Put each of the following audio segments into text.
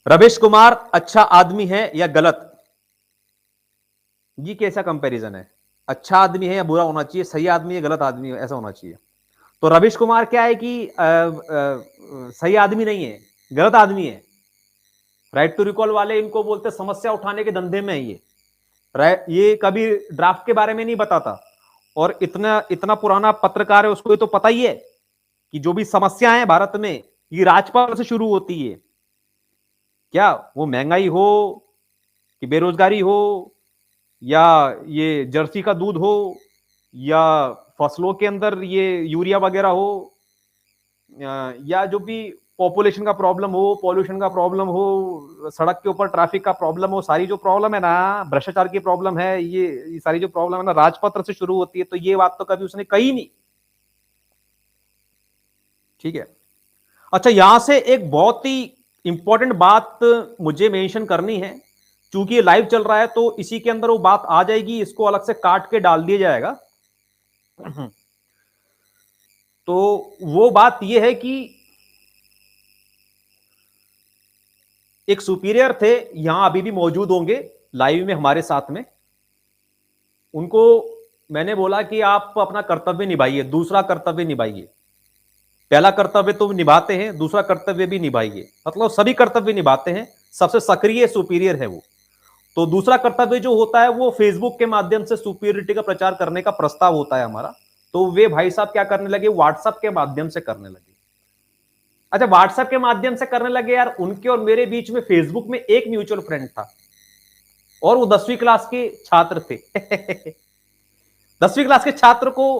रमेश कुमार अच्छा आदमी है या गलत? ये कैसा कंपैरिजन है? अच्छा आदमी है या बुरा होना चाहिए, सही आदमी है गलत आदमी है ऐसा होना चाहिए? तो रमेश कुमार क्या है कि सही आदमी नहीं है, गलत आदमी है। राइट टू रिकॉल वाले इनको बोलते समस्या उठाने के धंधे में है ये। राइट, ये कभी ड्राफ्ट के बारे में नहीं बताता, और इतना इतना पुराना पत्रकार है, उसको ये तो पता ही है कि जो भी समस्या है भारत में ये राजपाल से शुरू होती है। क्या वो महंगाई हो कि बेरोजगारी हो, या ये जर्सी का दूध हो, या फसलों के अंदर ये यूरिया वगैरह हो, या जो भी पॉपुलेशन का प्रॉब्लम हो, पॉल्यूशन का प्रॉब्लम हो, सड़क के ऊपर ट्रैफिक का प्रॉब्लम हो, सारी जो प्रॉब्लम है ना, भ्रष्टाचार की प्रॉब्लम है, ये सारी जो प्रॉब्लम है ना राजपत्र से शुरू होती है। तो ये बात तो कभी उसने कही नहीं। ठीक है। अच्छा, यहां से एक बहुत ही इंपॉर्टेंट बात मुझे मेंशन करनी है, क्योंकि ये लाइव चल रहा है तो इसी के अंदर वो बात आ जाएगी, इसको अलग से काट के डाल दिया जाएगा। तो वो बात ये है कि एक सुपीरियर थे, यहां अभी भी मौजूद होंगे लाइव में हमारे साथ में। उनको मैंने बोला कि आप अपना कर्तव्य निभाइए, दूसरा कर्तव्य निभाइए। पहला कर्तव्य तो निभाते हैं, दूसरा कर्तव्य भी निभाइए, मतलब सभी कर्तव्य निभाते हैं, सबसे सक्रिय सुपीरियर है वो। तो दूसरा कर्तव्य जो होता है वो फेसबुक के माध्यम से सुपीरियरिटी का प्रचार करने का प्रस्ताव होता है हमारा। तो वे भाई साहब क्या करने लगे, व्हाट्सएप के माध्यम से करने लगे। अच्छा, व्हाट्सएप के माध्यम से करने लगे यार, उनके और मेरे बीच में फेसबुक में एक म्यूचुअल फ्रेंड था, और वो 10वीं क्लास के छात्र थे। 10वीं क्लास के छात्र को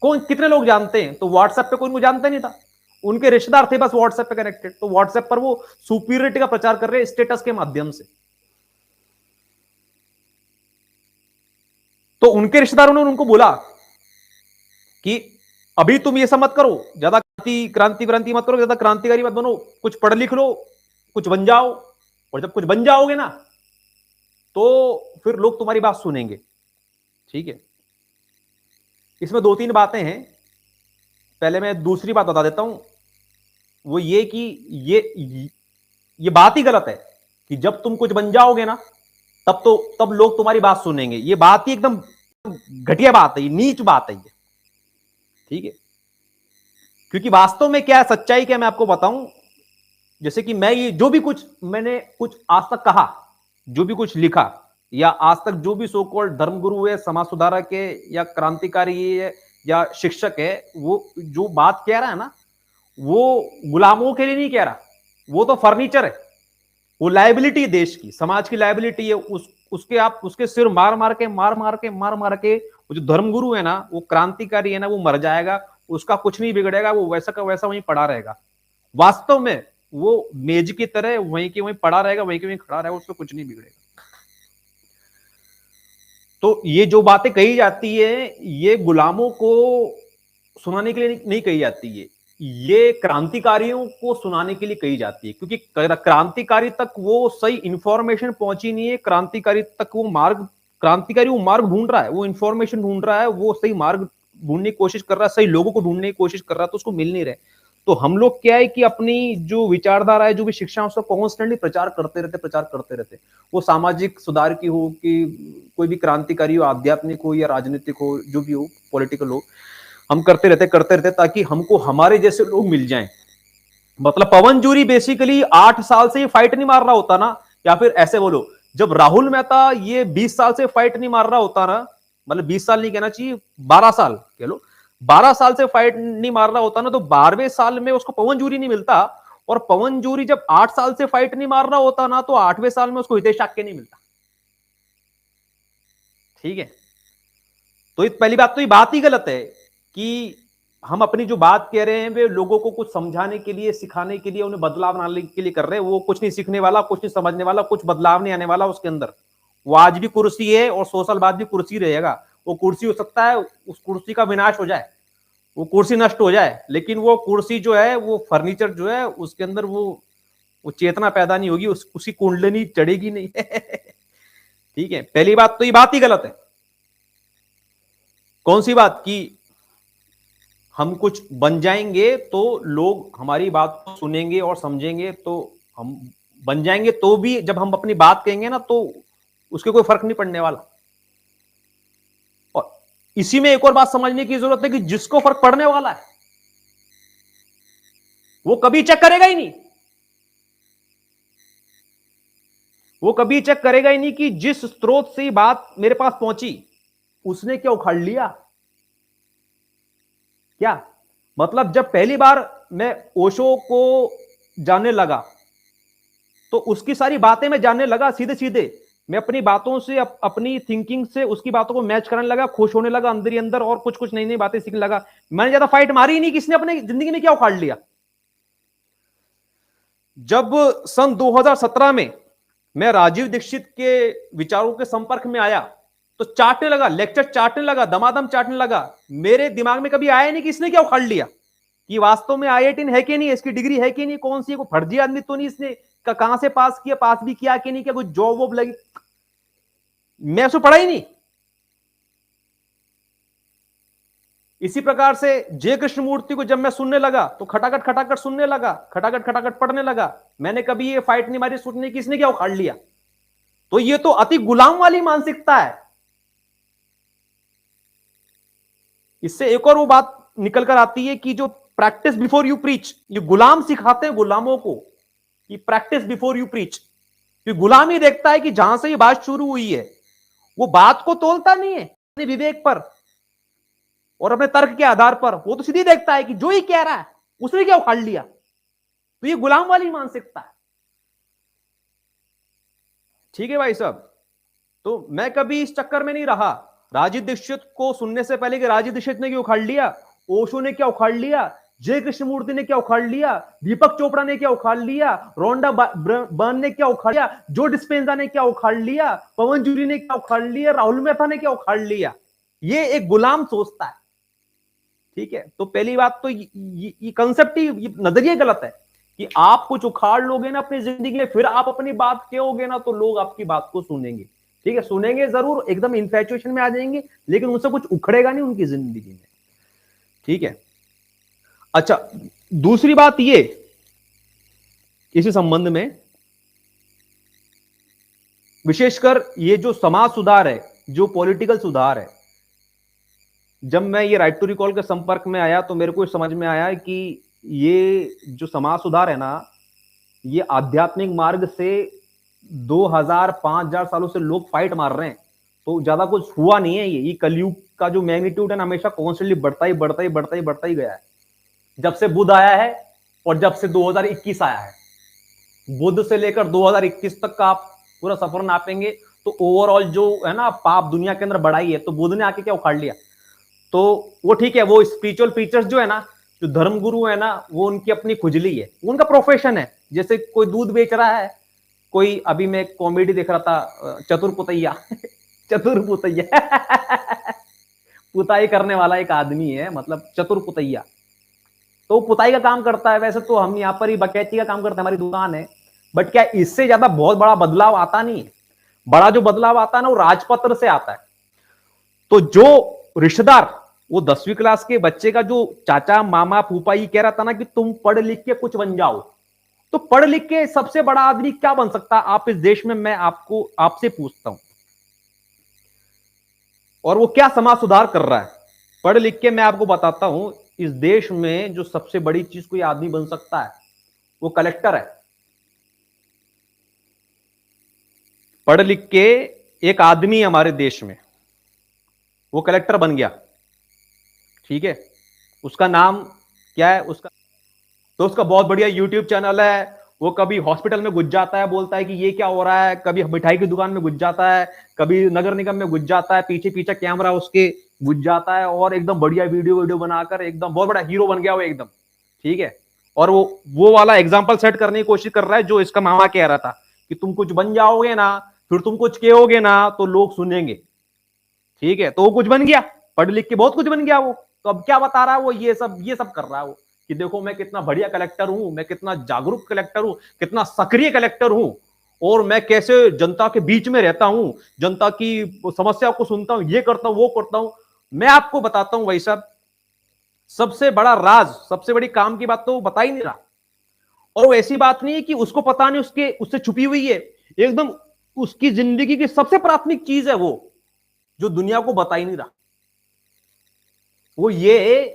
कौन कितने लोग जानते हैं? तो व्हाट्सएप पे कोई उनको जानता नहीं था, उनके रिश्तेदार थे बस व्हाट्सएप पे कनेक्टेड। तो व्हाट्सएप पर वो सुपीरियरिटी का प्रचार कर रहे हैं स्टेटस के माध्यम से। तो उनके रिश्तेदारों ने उनको बोला कि अभी तुम ये सब मत करो, ज्यादा क्रांति क्रांति मत करो, ज्यादा क्रांतिकारी मत बनो, कुछ पढ़ लिख लो, कुछ बन जाओ, और जब कुछ बन जाओगे ना तो फिर लोग तुम्हारी बात सुनेंगे। ठीक है। इसमें दो तीन बातें हैं, पहले मैं दूसरी बात बता देता हूं। वो ये कि ये बात ही गलत है कि जब तुम कुछ बन जाओगे ना तब लोग तुम्हारी बात सुनेंगे। ये बात ही एकदम घटिया बात है, ये नीच बात है ये। ठीक है। क्योंकि वास्तव में क्या है, सच्चाई क्या, मैं आपको बताऊं। जैसे कि मैं ये जो भी कुछ मैंने कुछ आज तक कहा, जो भी कुछ लिखा, या आज तक जो भी सो कॉल्ड धर्मगुरु है, समाज सुधारक है, या क्रांतिकारी है, या शिक्षक है, वो जो बात कह रहा है ना, वो गुलामों के लिए नहीं कह रहा, वो तो फर्नीचर है, वो लाइबिलिटी देश की, समाज की लाइबिलिटी है। उसके आप उसके सिर मार मार के वो जो धर्मगुरु है ना, वो क्रांतिकारी है ना, वो मर जाएगा, उसका कुछ नहीं बिगड़ेगा, वो वैसा का वैसा वहीं पड़ा रहेगा। वास्तव में वो मेज की तरह वहीं के वहीं पड़ा रहेगा, वहीं के वहीं खड़ा रहेगा, उसको कुछ नहीं बिगड़ेगा। तो ये जो बातें कही जाती है, ये गुलामों को सुनाने के लिए नहीं कही जाती है, ये क्रांतिकारियों को सुनाने के लिए कही जाती है। क्योंकि क्रांतिकारी तक वो सही इंफॉर्मेशन पहुंची नहीं है, क्रांतिकारी तक वो मार्ग, क्रांतिकारी वो मार्ग ढूंढ रहा है, वो इंफॉर्मेशन ढूंढ रहा है, वो सही मार्ग ढूंढने की कोशिश कर रहा है, सही लोगों को ढूंढने की कोशिश कर रहा है, तो उसको मिल नहीं रहे। तो हम लोग क्या है कि अपनी जो विचारधारा है, जो भी शिक्षा, उसका कॉन्स्टेंटली प्रचार करते रहते। वो सामाजिक सुधार की हो, कि कोई भी क्रांतिकारी हो, आध्यात्मिक हो या राजनीतिक हो, जो भी हो, पॉलिटिकल हो, हम करते रहते ताकि हमको हमारे जैसे लोग मिल जाएं। मतलब पवन जूरी बेसिकली 8 साल से ये फाइट नहीं मार रहा होता ना, या फिर ऐसे बोलो, जब राहुल मेहता ये 20 साल से फाइट नहीं मार रहा होता ना, मतलब 20 साल नहीं कहना चाहिए, 12 साल कह लो, 12 साल से फाइट नहीं मार रहा होता ना, तो 12वें साल में उसको पवन जूरी नहीं मिलता। और पवन जूरी जब 8 साल से फाइट नहीं मार रहा होता ना, तो 8वें साल में उसको हितेश शाक्य नहीं मिलता। ठीक है। तो पहली बात तो ये बात ही गलत है कि हम अपनी जो बात कह रहे हैं वे लोगों को कुछ समझाने के लिए, सिखाने के लिए, उन्हें बदलाव लाने के लिए कर रहे हैं। वो कुछ नहीं सीखने वाला, कुछ नहीं समझने वाला, कुछ बदलाव नहीं आने वाला उसके अंदर। वो आज भी कुर्सी है और 100 साल बाद भी कुर्सी रहेगा। वो कुर्सी हो सकता है उस कुर्सी का विनाश हो जाए, वो कुर्सी नष्ट हो जाए, लेकिन वो कुर्सी जो है, वो फर्नीचर जो है, उसके अंदर वो चेतना पैदा नहीं होगी, उसकी कुंडलनी चढ़ेगी नहीं। ठीक है। पहली बात तो ये बात ही गलत है। कौन सी बात? कि हम कुछ बन जाएंगे तो लोग हमारी बात को सुनेंगे और समझेंगे, तो हम बन जाएंगे तो भी जब हम अपनी बात कहेंगे ना तो उसके कोई फर्क नहीं पड़ने वाला। और इसी में एक और बात समझने की जरूरत है कि जिसको फर्क पड़ने वाला है वो कभी चेक करेगा ही नहीं, वो कभी चेक करेगा ही नहीं कि जिस स्रोत से बात मेरे पास पहुंची उसने क्या उखाड़ लिया। क्या मतलब, जब पहली बार मैं ओशो को जानने लगा तो उसकी सारी बातें मैं जानने लगा, सीधे सीधे मैं अपनी बातों से अपनी थिंकिंग से उसकी बातों को मैच करने लगा, खुश होने लगा अंदर ही अंदर और कुछ कुछ नई नई बातें सीखने लगा। मैंने ज्यादा फाइट मारी ही नहीं, किसने अपने जिंदगी में क्या उखाड़ लिया। जब सन 2017 में मैं राजीव दीक्षित के विचारों के संपर्क में आया तो चाटने लगा, लेक्चर चाटने लगा, दमादम चाटने लगा। मेरे दिमाग में कभी आया नहीं कि इसने क्या उखाड़ लिया, कि वास्तव में IIT है कि नहीं, इसकी डिग्री है कि नहीं, कौन सी, कोई फर्जी आदमी तो नहीं, इसने कहां से पास किया, पास भी किया कि नहीं, क्या कोई जॉब वॉब लगी, मैं उसको पढ़ा ही नहीं। इसी प्रकार से जय कृष्णमूर्ति को जब मैं सुनने लगा तो खटाखट खटाखट सुनने लगा, खटाखट खटाखट पढ़ने लगा। मैंने कभी ये फाइट नहीं मारी सोचने की इसने क्या उखाड़ लिया। तो ये तो अति गुलाम वाली मानसिकता है। इससे एक और वो बात निकल कर आती है कि जो प्रैक्टिस बिफोर यू प्रीच, ये गुलाम सिखाते हैं गुलामों को कि प्रैक्टिस बिफोर यू प्रीच। कि गुलाम ही देखता है कि जहां से ये बात शुरू हुई है वो बात को तोलता नहीं है अपने विवेक पर और अपने तर्क के आधार पर, वो तो सीधी देखता है कि जो ही कह रहा है उसने क्या उखाड़ लिया। तो ये गुलाम वाली मानसिकता है। ठीक है भाई साहब, तो मैं कभी इस चक्कर में नहीं रहा। राजीव दीक्षित को सुनने से पहले कि राजीव दीक्षित ने क्या उखाड़ लिया, ओशो ने क्या उखाड़ लिया, जय कृष्णमूर्ति ने क्या उखाड़ लिया, दीपक चोपड़ा ने क्या उखाड़ लिया, रोंडा बर्न ने क्या उखाड़ लिया, जो डिस्पेंजा ने क्या उखाड़ लिया, पवन जूरी ने क्या उखाड़ लिया, राहुल मेहता ने क्या उखाड़ लिया, ये एक गुलाम सोचता है। ठीक है, तो पहली बात तो ये कंसेप्ट ही, ये नजरिया गलत है कि आप कुछ उखाड़ लोगे ना अपनी जिंदगी में, फिर आप अपनी बात कहोगे ना तो लोग आपकी बात को सुनेंगे। ठीक है, सुनेंगे जरूर, एकदम इन्फैचुएशन में आ जाएंगे, लेकिन उनसे कुछ उखड़ेगा नहीं उनकी जिंदगी में। ठीक है, अच्छा, दूसरी बात ये इसी संबंध में, विशेषकर ये जो समाज सुधार है, जो पॉलिटिकल सुधार है, जब मैं ये राइट टू रिकॉल के संपर्क में आया तो मेरे को समझ में आया कि ये जो समाज सुधार है ना, ये आध्यात्मिक मार्ग से 2000-5000 सालों से लोग फाइट मार रहे हैं, तो ज्यादा कुछ हुआ नहीं है। ये कलयुग का जो मैग्नीट्यूड है ना, हमेशा कॉन्स्टेंटली बढ़ता ही बढ़ता ही बढ़ता ही बढ़ता ही गया है, जब से बुद्ध आया है और जब से 2021 आया है। बुद्ध से लेकर 2021 तक का आप पूरा सफर नापेंगे तो ओवरऑल जो है ना पाप दुनिया के अंदर बढ़ाई है, तो बुद्ध ने आके क्या उखाड़ लिया। तो वो ठीक है, वो स्पिरिचुअल टीचर्स जो है ना, जो धर्म गुरु है ना, वो उनकी अपनी खुजली है, उनका प्रोफेशन है। जैसे कोई दूध बेच रहा है, कोई, अभी मैं कॉमेडी देख रहा था, चतुर पुतैया चतुर पुतैया पुताई करने वाला एक आदमी है, मतलब चतुर पुतैया, तो पुताई का काम करता है। वैसे तो हम यहाँ पर ही बकैती का काम करते हैं, हमारी दुकान है, बट क्या इससे ज्यादा बहुत बड़ा बदलाव आता नहीं है। बड़ा जो बदलाव आता है ना वो राजपत्र से आता है। तो जो रिश्तेदार, वो 10वीं क्लास के बच्चे का जो चाचा मामा फूफा ये कह रहा था ना कि तुम पढ़ लिख के कुछ बन जाओ, तो पढ़ लिख के सबसे बड़ा आदमी क्या बन सकता है आप इस देश में, मैं आपको आपसे पूछता हूं। और वो क्या समाज सुधार कर रहा है पढ़ लिख के, मैं आपको बताता हूं। इस देश में जो सबसे बड़ी चीज कोई आदमी बन सकता है वो कलेक्टर है। पढ़ लिख के एक आदमी हमारे देश में वो कलेक्टर बन गया। ठीक है, उसका नाम क्या है उसका, तो उसका बहुत बढ़िया यूट्यूब चैनल है। वो कभी हॉस्पिटल में घुस जाता है, बोलता है कि ये क्या हो रहा है, कभी मिठाई की दुकान में घुस जाता है, कभी नगर निगम में घुस जाता है, पीछे पीछे कैमरा उसके घुस जाता है और एकदम बढ़िया वीडियो बनाकर एकदम बहुत बड़ा हीरो बन गया वो एकदम। ठीक है, और वो वाला एग्जाम्पल सेट करने की कोशिश कर रहा है जो इसका मामा कह रहा था कि तुम कुछ बन जाओगे ना, फिर तुम कुछ कहोगे ना तो लोग सुनेंगे। ठीक है, तो वो कुछ बन गया, पढ़ लिख के बहुत कुछ बन गया वो। तो अब क्या बता रहा है वो, ये सब कर रहा है वो कि देखो मैं कितना बढ़िया कलेक्टर हूं, मैं कितना जागरूक कलेक्टर हूं, कितना सक्रिय कलेक्टर हूं, और मैं कैसे जनता के बीच में रहता हूं, जनता की समस्या को सुनता हूं, ये करता हूं वो करता हूं। मैं आपको बताता हूं भाई साहब, सबसे बड़ा राज, सबसे बड़ी काम की बात तो वो बता ही नहीं रहा। और वो ऐसी बात नहीं है कि उसको पता नहीं उसके उससे छुपी हुई है, एकदम उसकी जिंदगी की सबसे प्राथमिक चीज है वो, जो दुनिया को बता ही नहीं रहा। वो ये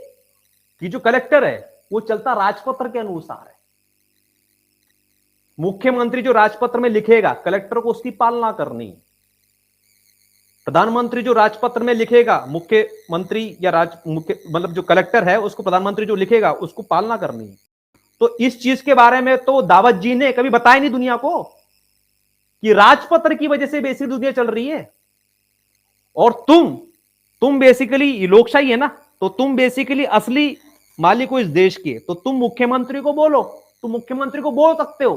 कि जो कलेक्टर है वो चलता राजपत्र के अनुसार है। मुख्यमंत्री जो राजपत्र में लिखेगा, कलेक्टर को उसकी पालना करनी है। प्रधानमंत्री जो राजपत्र में लिखेगा, मुख्यमंत्री या मतलब जो कलेक्टर है उसको प्रधानमंत्री जो लिखेगा उसको पालना करनी है। तो इस चीज के बारे में तो दावत जी ने कभी बताया नहीं दुनिया को कि राजपत्र की वजह से बेसिक दुनिया चल रही है। और तुम बेसिकली लोकशाही है ना, तो तुम बेसिकली असली मालिक हो इस देश के। तो तुम मुख्यमंत्री को बोलो, तुम मुख्यमंत्री को बोल सकते हो,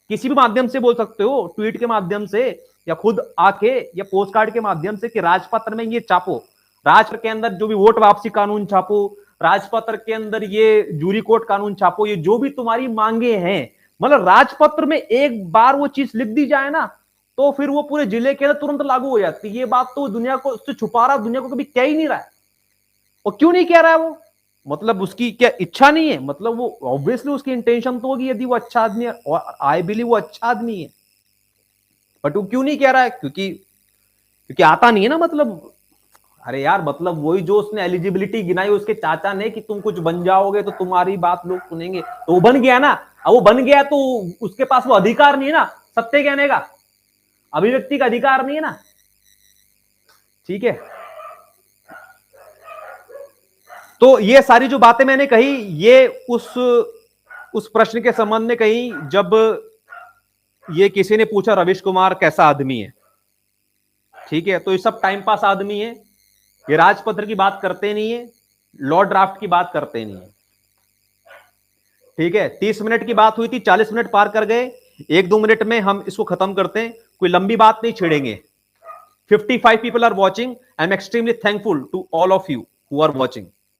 किसी भी माध्यम से बोल सकते हो, ट्वीट के माध्यम से या खुद आके या पोस्ट कार्ड के माध्यम से कि राजपत्र में ये छापो, राजपत्र के अंदर जो भी वोट वापसी कानून छापो, राजपत्र के अंदर ये जूरी कोर्ट कानून छापो, ये जो भी तुम्हारी मांगे हैं, मतलब राजपत्र में एक बार वो चीज लिख दी जाए ना तो फिर वो पूरे जिले के अंदर तुरंत लागू हो जाती है। ये बात तो दुनिया को उससे छुपा रहा, दुनिया को कभी कह ही नहीं रहा है। और क्यों नहीं कह रहा है वो? मतलब उसकी क्या इच्छा नहीं है? मतलब वो ऑब्वियसली उसकी इंटेंशन तो होगी यदि वो अच्छा आदमी है, और आई बिलीव वो अच्छा आदमी है, बट वो क्यों नहीं कह रहा है? क्योंकि आता नहीं है ना। मतलब अरे यार, मतलब वही जो उसने एलिजिबिलिटी गिनाई उसके चाचा ने कि तुम कुछ बन जाओगे तो तुम्हारी बात लोग सुनेंगे, तो वो बन गया ना। अब वो बन गया तो उसके पास वो अधिकार नहीं है ना सत्य कहने का, अभिव्यक्ति का अधिकार नहीं है ना। ठीक है, तो ये सारी जो बातें मैंने कही ये उस प्रश्न के संबंध में कही जब ये किसी ने पूछा रविश कुमार कैसा आदमी है। ठीक है, तो ये सब टाइम पास आदमी है, ये राजपत्र की बात करते नहीं है, लॉ ड्राफ्ट की बात करते नहीं है। ठीक है, 30 मिनट की बात हुई थी, 40 मिनट पार कर गए, 1-2 मिनट में हम इसको खत्म करते हैं, कोई लंबी बात नहीं छेड़ेंगे। 55 people are watching. I'm extremely thankful to all of you who are watching.